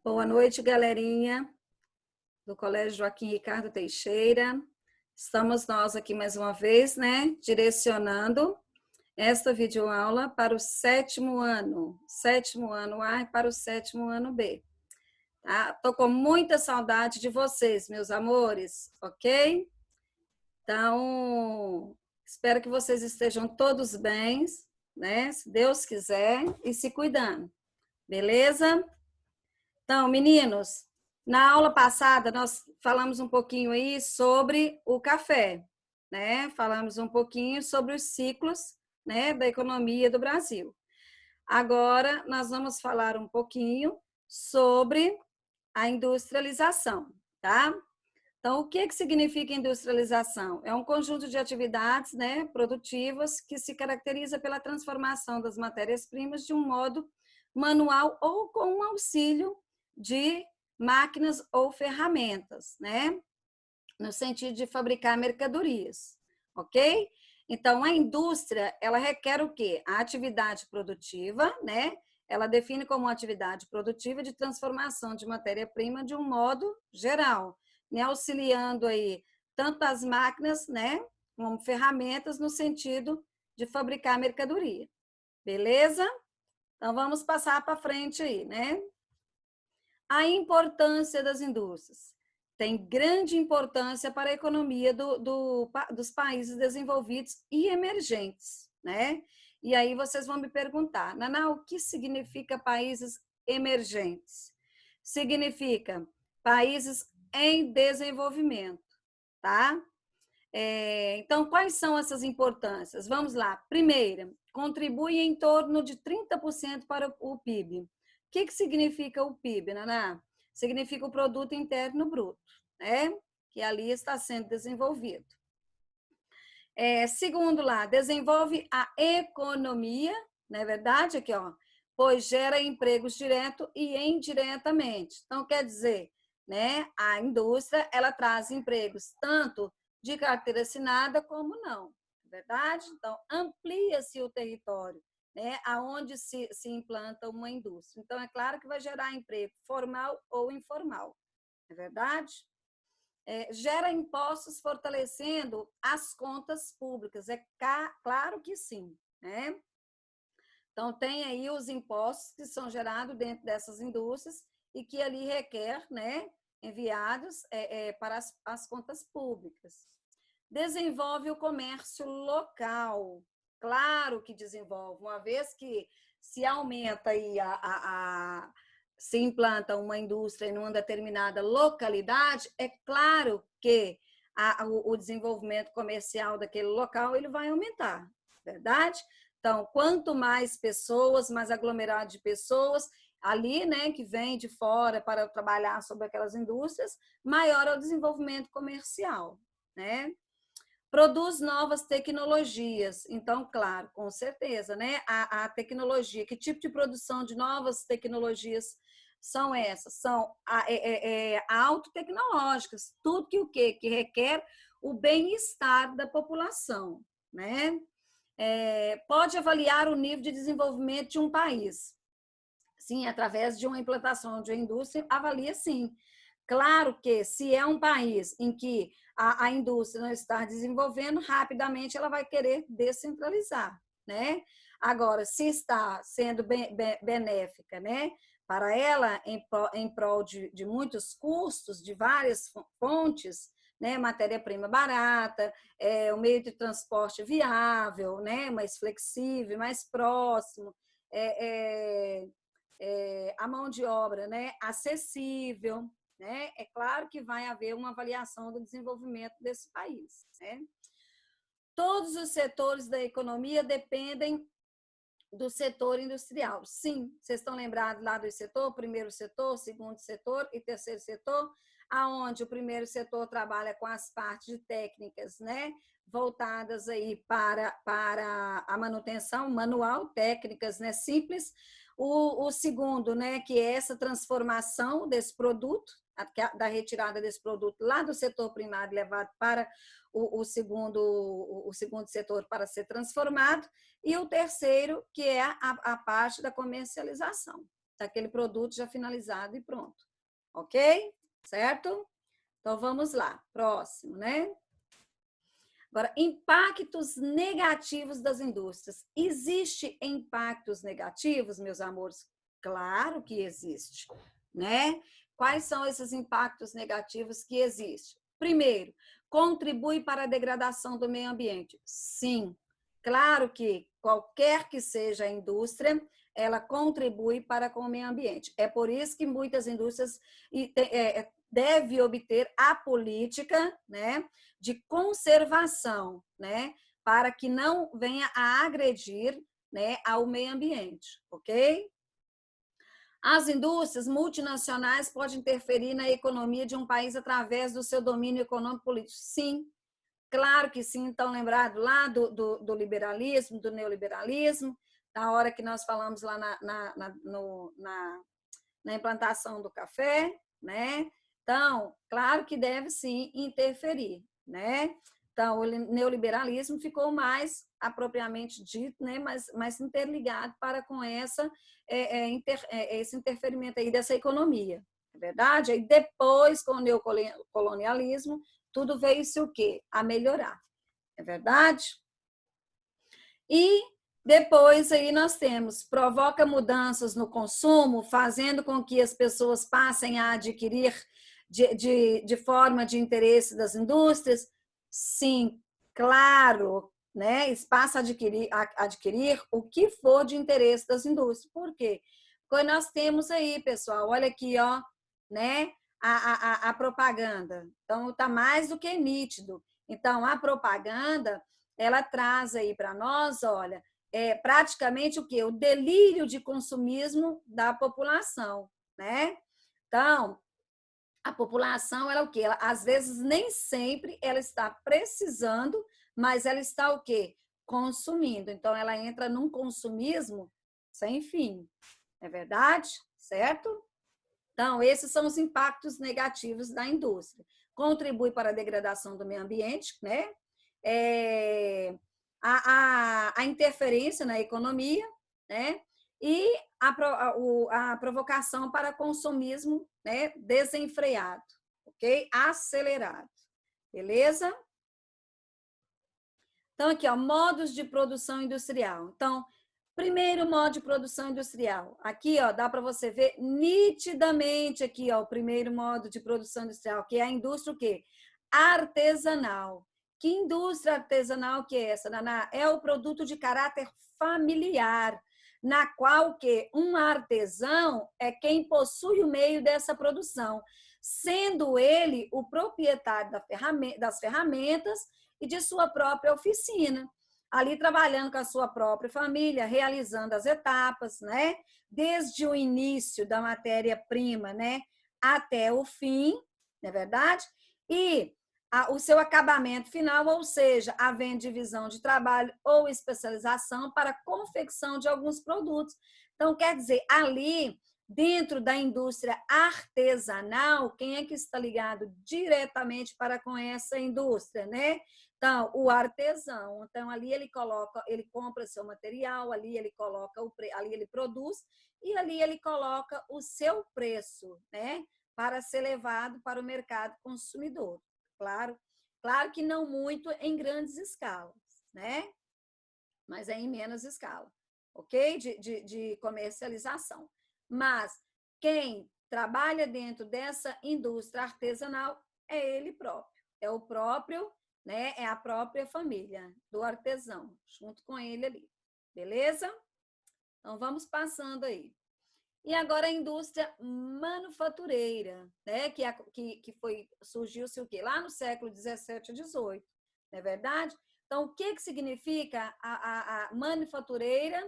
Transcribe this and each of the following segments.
Boa noite, galerinha do Colégio Joaquim Ricardo Teixeira. Estamos nós aqui mais uma vez, né, direcionando esta videoaula para o sétimo ano A e para o sétimo ano B. Tá? Tô com muita saudade de vocês, meus amores, ok? Então, espero que vocês estejam todos bem, né, se Deus quiser, e se cuidando, beleza? Então, meninos, na aula passada nós falamos um pouquinho aí sobre o café, né? Falamos um pouquinho sobre os ciclos, né, da economia do Brasil. Agora nós vamos falar um pouquinho sobre a industrialização, tá? Então, o que significa industrialização? É um conjunto de atividades, né, produtivas que se caracteriza pela transformação das matérias-primas de um modo manual ou com o auxílio de máquinas ou ferramentas, né? No sentido de fabricar mercadorias, ok? Então, a indústria, ela requer o quê? A atividade produtiva, né? Ela define como uma atividade produtiva de transformação de matéria-prima de um modo geral, né? Auxiliando aí tanto as máquinas, né? Como ferramentas no sentido de fabricar mercadoria. Beleza? Então, vamos passar para frente aí, né? A importância das indústrias. Tem grande importância para a economia dos países desenvolvidos e emergentes, né? E aí vocês vão me perguntar, Naná, o que significa países emergentes? Significa países em desenvolvimento, tá? Então, quais são essas importâncias? Vamos lá. Primeira, contribui em torno de 30% para o PIB. O que significa o PIB, Naná? Significa o Produto Interno Bruto, né? Que ali está sendo desenvolvido. Segundo lá, desenvolve a economia, não é verdade? Aqui, ó, pois gera empregos direto e indiretamente. Então, quer dizer, né, a indústria, ela traz empregos tanto de carteira assinada como não, é verdade? Então, amplia-se o território, né, aonde se implanta uma indústria. Então, é claro que vai gerar emprego formal ou informal, é verdade? Gera impostos fortalecendo as contas públicas, claro que sim, né? Então, tem aí os impostos que são gerados dentro dessas indústrias e que ali requer, né, enviados para as contas públicas. Desenvolve o comércio local, claro que desenvolve, uma vez que se aumenta aí se implanta uma indústria em uma determinada localidade, é claro que o desenvolvimento comercial daquele local ele vai aumentar, verdade? Então, quanto mais pessoas, mais aglomerado de pessoas ali, né, que vem de fora para trabalhar sobre aquelas indústrias, maior é o desenvolvimento comercial, né? Produz novas tecnologias. Então, claro, com certeza, né? A tecnologia, que tipo de produção de novas tecnologias são essas? São autotecnológicas, tudo que o quê? Que requer o bem-estar da população, né? Pode avaliar o nível de desenvolvimento de um país. Sim, através de uma implantação de uma indústria, avalia sim. Claro que se é um país em que a indústria não está desenvolvendo, rapidamente ela vai querer descentralizar, né? Agora, se está sendo benéfica, né, para ela em prol de muitos custos, de várias fontes, né, matéria-prima barata, o meio de transporte viável, né, mais flexível, mais próximo, a mão de obra, né, acessível, né? É claro que vai haver uma avaliação do desenvolvimento desse país, né? Todos os setores da economia dependem do setor industrial. Sim, vocês estão lembrados lá do setor, primeiro setor, segundo setor e terceiro setor, aonde o primeiro setor trabalha com as partes de técnicas, né, voltadas aí para a manutenção manual, técnicas, né, simples. O segundo, né, que é essa transformação desse produto, da retirada desse produto lá do setor primário levado para o segundo setor para ser transformado, e o terceiro, que é a parte da comercialização, daquele produto já finalizado e pronto. Ok? Certo? Então, vamos lá. Próximo, né? Agora, impactos negativos das indústrias. Existe impactos negativos, meus amores? Claro que existe, né? Quais são esses impactos negativos que existem? Primeiro, contribui para a degradação do meio ambiente. Sim, claro que qualquer que seja a indústria, ela contribui para com o meio ambiente. É por isso que muitas indústrias devem obter a política, né, de conservação, né, para que não venha a agredir, né, ao meio ambiente, ok? As indústrias multinacionais podem interferir na economia de um país através do seu domínio econômico político. Sim, claro que sim. Então, lembrado lá do liberalismo, do neoliberalismo, na hora que nós falamos lá na implantação do café, né? Então, claro que deve sim interferir, né? Então, o neoliberalismo ficou mais apropriadamente dito, né? mais interligado para com esse interferimento aí dessa economia, é verdade? Aí depois, com o neocolonialismo, tudo veio-se o quê? A melhorar, é verdade? E depois aí nós temos, provoca mudanças no consumo, fazendo com que as pessoas passem a adquirir de forma de interesse das indústrias. Sim, claro, né? Passa a adquirir o que for de interesse das indústrias. Por quê? Porque nós temos aí, pessoal, olha aqui, ó, né? A propaganda. Então, está mais do que nítido. Então, a propaganda ela traz aí para nós, olha, praticamente o quê? O delírio de consumismo da população, né? Então, a população, ela o quê? Ela, às vezes, nem sempre ela está precisando, mas ela está o quê? Consumindo. Então, ela entra num consumismo sem fim. É verdade? Certo? Então, esses são os impactos negativos da indústria. Contribui para a degradação do meio ambiente, né? A interferência na economia, né? E a provocação para consumismo, né? Desenfreado, ok? Acelerado, beleza? Então, aqui, ó, modos de produção industrial. Então, primeiro modo de produção industrial. Aqui, ó, dá para você ver nitidamente aqui, ó, o primeiro modo de produção industrial, que é a indústria o quê? Artesanal. Que indústria artesanal que é essa, Naná? É o produto de caráter familiar, na qual que um artesão é quem possui o meio dessa produção, sendo ele o proprietário das ferramentas e de sua própria oficina, ali trabalhando com a sua própria família, realizando as etapas, né? Desde o início da matéria-prima, né? Até o fim, não é verdade? E o seu acabamento final, ou seja, havendo divisão de trabalho ou especialização para a confecção de alguns produtos. Então, quer dizer, ali, dentro da indústria artesanal, quem é que está ligado diretamente para com essa indústria, né? Então, o artesão, então ali ele coloca, ele compra seu material, ali ele coloca ali ele produz e ali ele coloca o seu preço, né, para ser levado para o mercado consumidor. Claro, claro que não muito em grandes escalas, né? Mas é em menos escala, ok? De comercialização. Mas quem trabalha dentro dessa indústria artesanal é ele próprio, é o próprio, né? É a própria família do artesão, junto com ele ali, beleza? Então vamos passando aí. E agora a indústria manufatureira, né? Surgiu-se o quê? Lá no século 17 e 18, não é verdade? Então, o que significa a manufatureira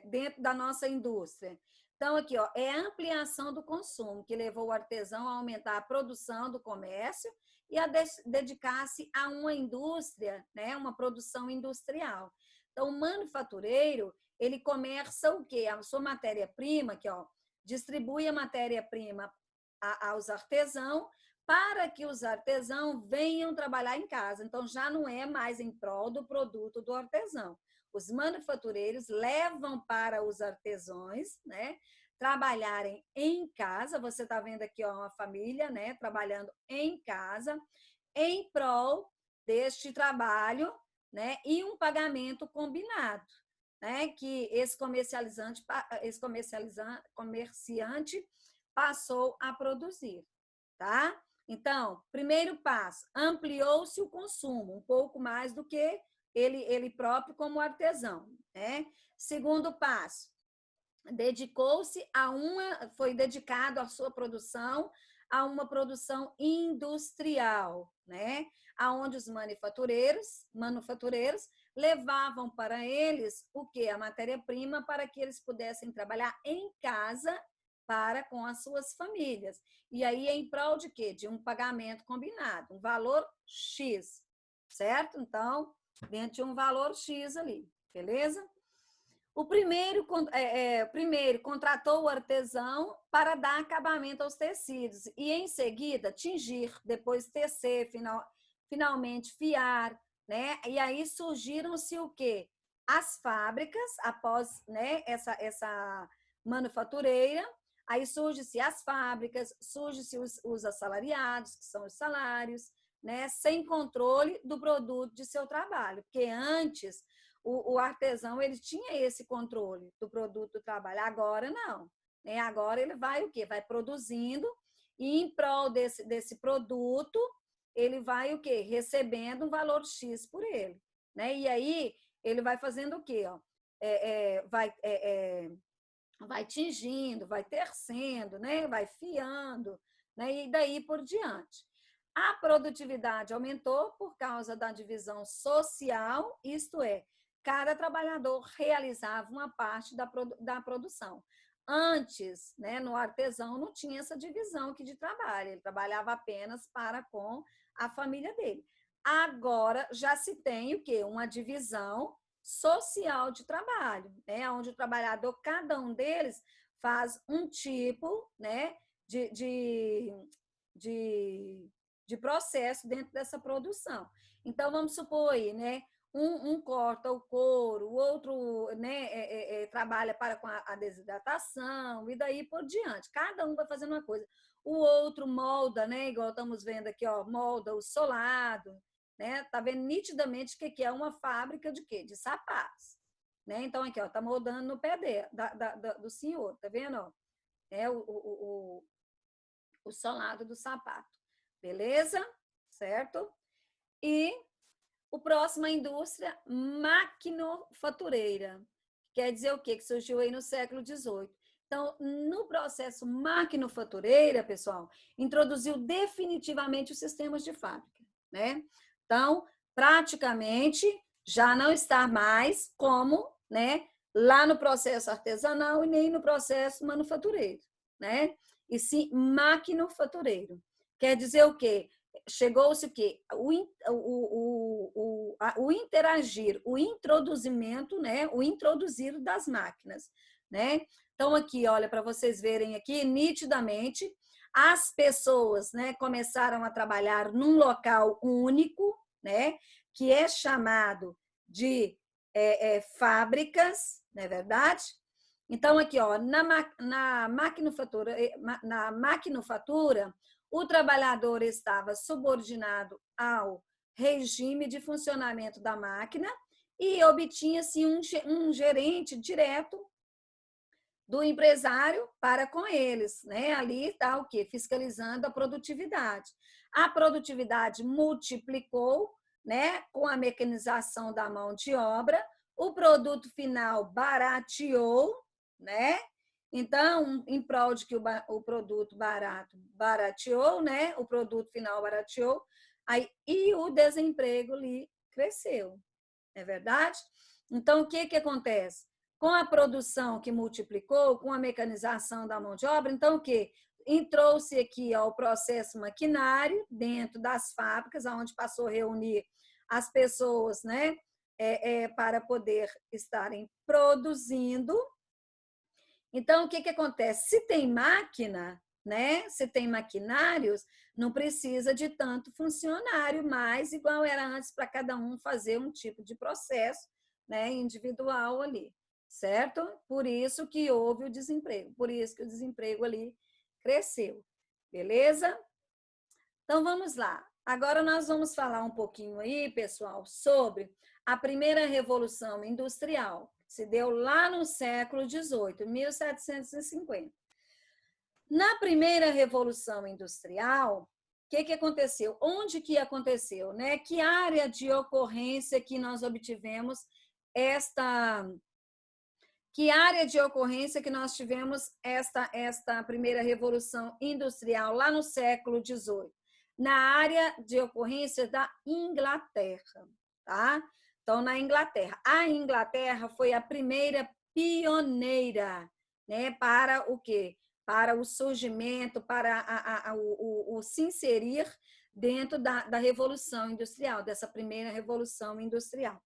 dentro da nossa indústria? Então, aqui, ó, é a ampliação do consumo, que levou o artesão a aumentar a produção do comércio e a dedicar-se a uma indústria, né, uma produção industrial. Então, o manufatureiro, ele começa o quê? A sua matéria-prima, que ó, distribui a matéria-prima aos artesãos, para que os artesãos venham trabalhar em casa. Então, já não é mais em prol do produto do artesão. os manufatureiros levam para os artesãos, né, trabalharem em casa. Você está vendo aqui, ó, uma família, né, trabalhando em casa, em prol deste trabalho, né, e um pagamento combinado, né, que esse comerciante passou a produzir, tá? Então, primeiro passo, ampliou-se o consumo, um pouco mais do que ele próprio como artesão, né? Segundo passo, foi dedicado a sua produção a uma produção industrial, né? Aonde os manufatureiros levavam para eles o que? A matéria-prima para que eles pudessem trabalhar em casa para com as suas famílias. E aí em prol de quê? De um pagamento combinado, um valor X, certo? Então, dentro de um valor X ali, beleza? O primeiro contratou o artesão para dar acabamento aos tecidos e, em seguida, tingir, depois tecer, finalmente fiar, né? E aí surgiram-se o quê? As fábricas, após, né, essa manufatureira, aí surgem-se as fábricas, surgem-se os assalariados, que são os salários, né? Sem controle do produto de seu trabalho, porque antes o artesão ele tinha esse controle do produto do trabalho, agora não, né? Agora ele vai o quê? Vai produzindo e em prol desse produto ele vai o quê? Recebendo um valor X por ele, né? E aí ele vai fazendo o quê? Ó? Vai tingindo, vai tercendo, né? Vai fiando, né? E daí por diante. A produtividade aumentou por causa da divisão social, isto é, cada trabalhador realizava uma parte da produção. Antes, né, no artesão, não tinha essa divisão aqui de trabalho, ele trabalhava apenas para com a família dele. Agora já se tem o quê? Uma divisão social de trabalho, né, onde o trabalhador, cada um deles, faz um tipo, né, de processo dentro dessa produção. Então, vamos supor aí, né? Um corta o couro, o outro, né, trabalha para com a desidratação e daí por diante. Cada um vai fazendo uma coisa. O outro molda, né? Igual estamos vendo aqui, ó, molda o solado, né? Tá vendo nitidamente que é uma fábrica de quê? De sapatos, né? Então aqui, ó, tá moldando no pé do senhor, tá vendo? Ó? É o solado do sapato, beleza? Certo? E o próximo é a indústria maquinofatureira. Quer dizer o quê? Que surgiu aí no século XVIII. Então, no processo maquinofatureira, pessoal, introduziu definitivamente os sistemas de fábrica, né? Então, praticamente já não está mais como, né, lá no processo artesanal e nem no processo manufatureiro, né? E sim maquinofatureiro. Quer dizer o quê? Chegou-se o quê? O interagir, o introduzimento, né? O introduzir das máquinas, né? Então, aqui, olha, para vocês verem aqui, nitidamente, as pessoas, né, começaram a trabalhar num local único, né? Que é chamado de fábricas, não é verdade? Então, aqui, ó, na maquinofatura, o trabalhador estava subordinado ao regime de funcionamento da máquina e obtinha-se um gerente direto do empresário para com eles, né? Ali está o quê? Fiscalizando a produtividade. A produtividade multiplicou, né, com a mecanização da mão de obra, o produto final barateou, né? Então, em prol de que o produto barateou, né? O produto final barateou, aí, e o desemprego ali cresceu, não é verdade? Então, o que acontece? Com a produção que multiplicou, com a mecanização da mão de obra, então o quê? Entrou-se aqui ó, o processo maquinário dentro das fábricas, onde passou a reunir as pessoas, né? Para poder estarem produzindo. Então, o que acontece? Se tem máquina, né? Se tem maquinários, não precisa de tanto funcionário mais, igual era antes, para cada um fazer um tipo de processo, né, individual ali, certo? Por isso que houve o desemprego, por isso que o desemprego ali cresceu, beleza? Então, vamos lá. Agora nós vamos falar um pouquinho aí, pessoal, sobre a primeira revolução industrial, que se deu lá no século XVIII, 1750. Na primeira revolução industrial, o que aconteceu? Onde que aconteceu, né? Que área de ocorrência que nós obtivemos esta... Que área de ocorrência que nós tivemos esta primeira revolução industrial lá no século XVIII? Na área de ocorrência da Inglaterra, tá? Então, na Inglaterra. A Inglaterra foi a primeira pioneira, né, para o quê? Para o surgimento, para o se inserir dentro da Revolução Industrial, dessa primeira Revolução Industrial,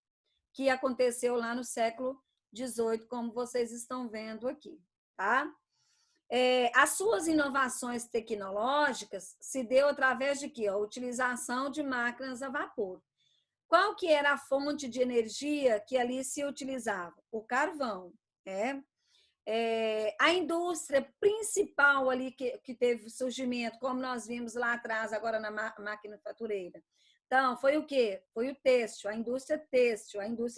que aconteceu lá no século XVIII, como vocês estão vendo aqui, tá? As suas inovações tecnológicas se deu através de quê? A utilização de máquinas a vapor. Qual que era a fonte de energia que ali se utilizava? O carvão, né? A indústria principal ali que teve surgimento, como nós vimos lá atrás, agora na maquinofatureira. Então, foi o quê? Foi o têxtil, a indústria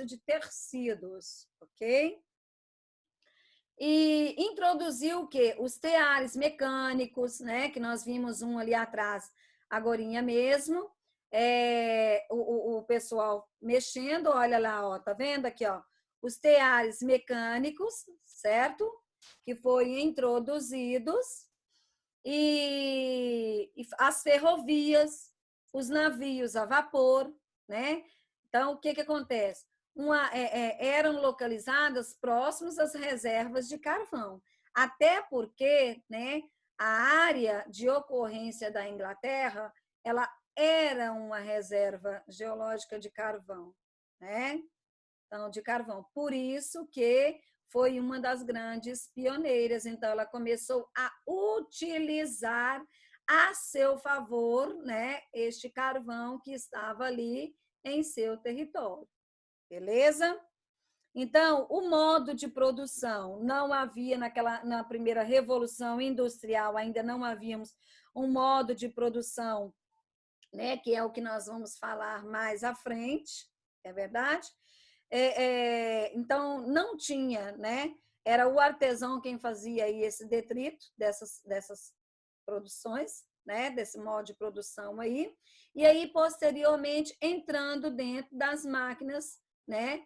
de tecidos, ok? E introduziu o quê? Os teares mecânicos, né? Que nós vimos um ali atrás, agorinha mesmo. O pessoal mexendo, olha lá, ó, tá vendo aqui, ó? Os teares mecânicos, certo? Que foram introduzidos. E as ferrovias, os navios a vapor, né? Então, o que acontece? Eram localizadas próximos às reservas de carvão, até porque, né, a área de ocorrência da Inglaterra, ela era uma reserva geológica de carvão, né? Então, de carvão. Por isso que foi uma das grandes pioneiras. Então, ela começou a utilizar a seu favor, né, este carvão que estava ali em seu território. Beleza? Então, o modo de produção não havia na primeira revolução industrial, ainda não havíamos um modo de produção, né, que é o que nós vamos falar mais à frente, é verdade? Então, não tinha, né? Era o artesão quem fazia aí esse detrito dessas produções, né? Desse modo de produção aí. E aí, posteriormente, entrando dentro das máquinas, né?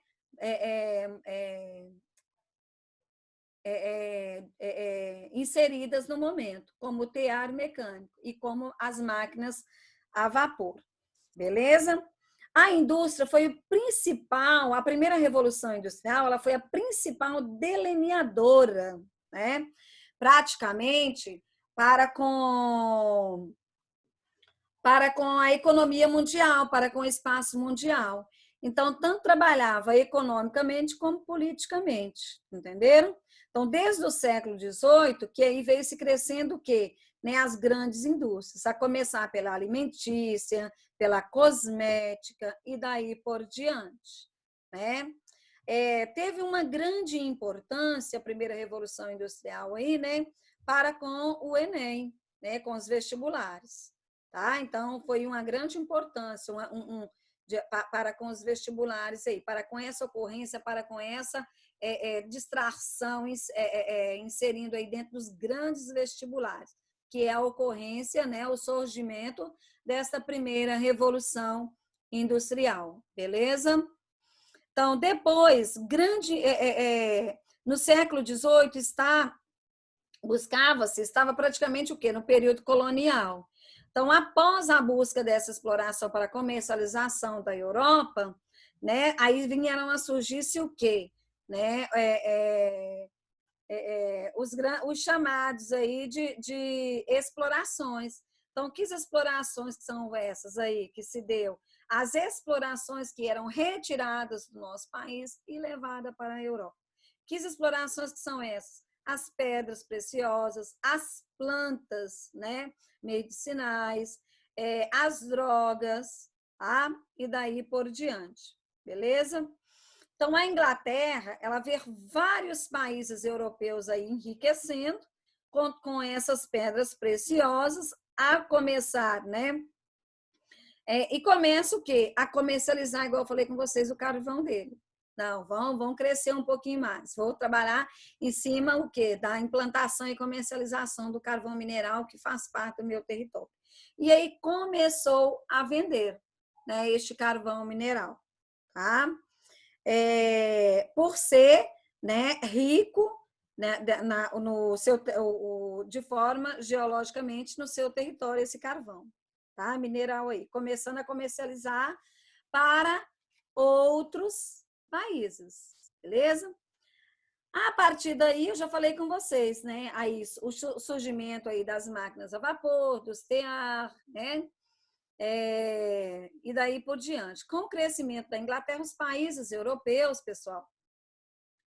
Inseridas no momento, como o tear mecânico e como as máquinas a vapor. Beleza? A indústria foi o principal, a primeira revolução industrial, ela foi a principal delineadora, né? Praticamente para com a economia mundial, para com o espaço mundial. Então, tanto trabalhava economicamente como politicamente, entenderam? Então, desde o século XVIII, que aí veio se crescendo o quê? Né, as grandes indústrias, a começar pela alimentícia, pela cosmética e daí por diante, né? Teve uma grande importância a primeira revolução industrial aí, né, para com o Enem, né, com os vestibulares, tá? Então foi uma grande importância para com os vestibulares aí, para com essa ocorrência, para com essa distração inserindo aí dentro dos grandes vestibulares, que é a ocorrência, né, o surgimento desta primeira revolução industrial, beleza? Então, depois, no século XVIII, estava praticamente o quê? No período colonial. Então, após a busca dessa exploração para a comercialização da Europa, né, aí vieram a surgir-se o quê? Né, os chamados aí de explorações. Então, que explorações que são essas aí que se deu? As explorações que eram retiradas do nosso país e levadas para a Europa. Que explorações que são essas? As pedras preciosas, as plantas, né, medicinais, as drogas, tá? E daí por diante, beleza? Então, a Inglaterra, ela vê vários países europeus aí enriquecendo com essas pedras preciosas, a começar, né? E começa o quê? A comercializar, igual eu falei com vocês, o carvão dele. Não, vão crescer um pouquinho mais. Vou trabalhar em cima o quê? Da implantação e comercialização do carvão mineral, que faz parte do meu território. E aí começou a vender, né, este carvão mineral, tá? Por ser, né, rico, né, no seu, de forma geologicamente no seu território, esse carvão, tá? Mineral aí, começando a comercializar para outros países, beleza? A partir daí, eu já falei com vocês, né? Aí, o surgimento aí das máquinas a vapor, dos tear, né? E daí por diante. Com o crescimento da Inglaterra, os países europeus, pessoal,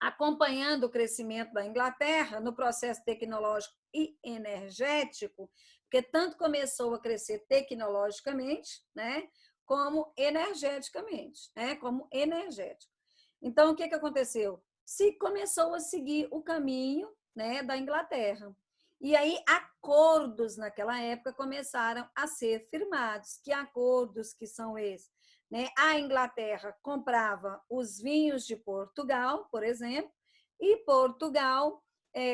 acompanhando o crescimento da Inglaterra no processo tecnológico e energético, porque tanto começou a crescer tecnologicamente, né, como energeticamente, né, como energético. Então, o que aconteceu? Se começou a seguir o caminho, né, da Inglaterra. E aí, acordos naquela época começaram a ser firmados. Que acordos que são esses? Né? A Inglaterra comprava os vinhos de Portugal, por exemplo, e Portugal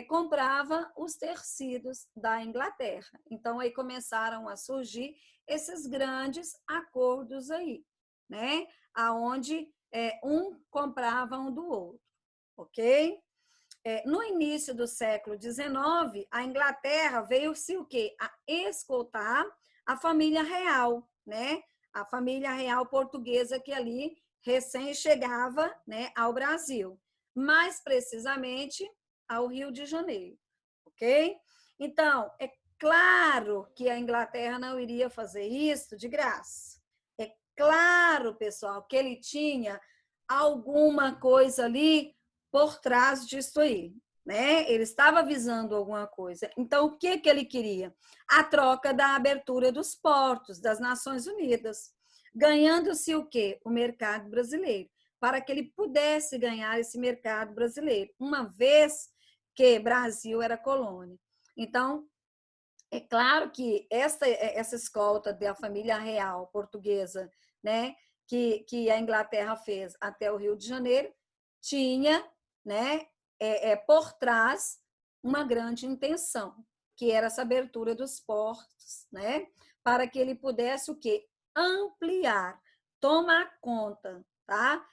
comprava os tecidos da Inglaterra. Então, aí começaram a surgir esses grandes acordos aí, né? Aonde um comprava um do outro, ok? No início do século XIX, a Inglaterra veio-se o quê? A escoltar a família real, né? A família real portuguesa que ali recém chegava, né, ao Brasil, mais precisamente ao Rio de Janeiro, ok? Então, é claro que a Inglaterra não iria fazer isso de graça. É claro, pessoal, que ele tinha alguma coisa ali por trás disso aí, né? Ele estava visando alguma coisa. Então, o que ele queria? A troca da abertura dos portos das Nações Unidas, ganhando-se o quê? O mercado brasileiro, para que ele pudesse ganhar esse mercado brasileiro, uma vez que Brasil era colônia. Então, é claro que essa escolta da família real portuguesa, né, que a Inglaterra fez até o Rio de Janeiro, tinha, né, por trás uma grande intenção, que era essa abertura dos portos, né, para que ele pudesse o quê? Ampliar, tomar conta, tá?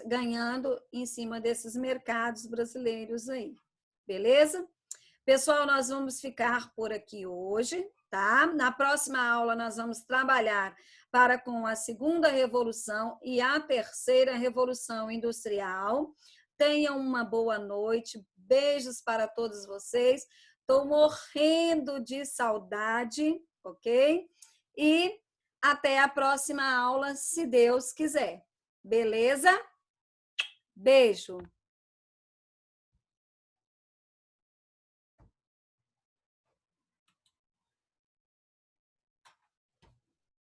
Ganhando em cima desses mercados brasileiros aí, beleza? Pessoal, nós vamos ficar por aqui hoje, tá? Na próxima aula, nós vamos trabalhar para com a segunda revolução e a terceira revolução industrial. Tenham uma boa noite, beijos para todos vocês. Estou morrendo de saudade, ok? E até a próxima aula, se Deus quiser. Beleza? Beijo!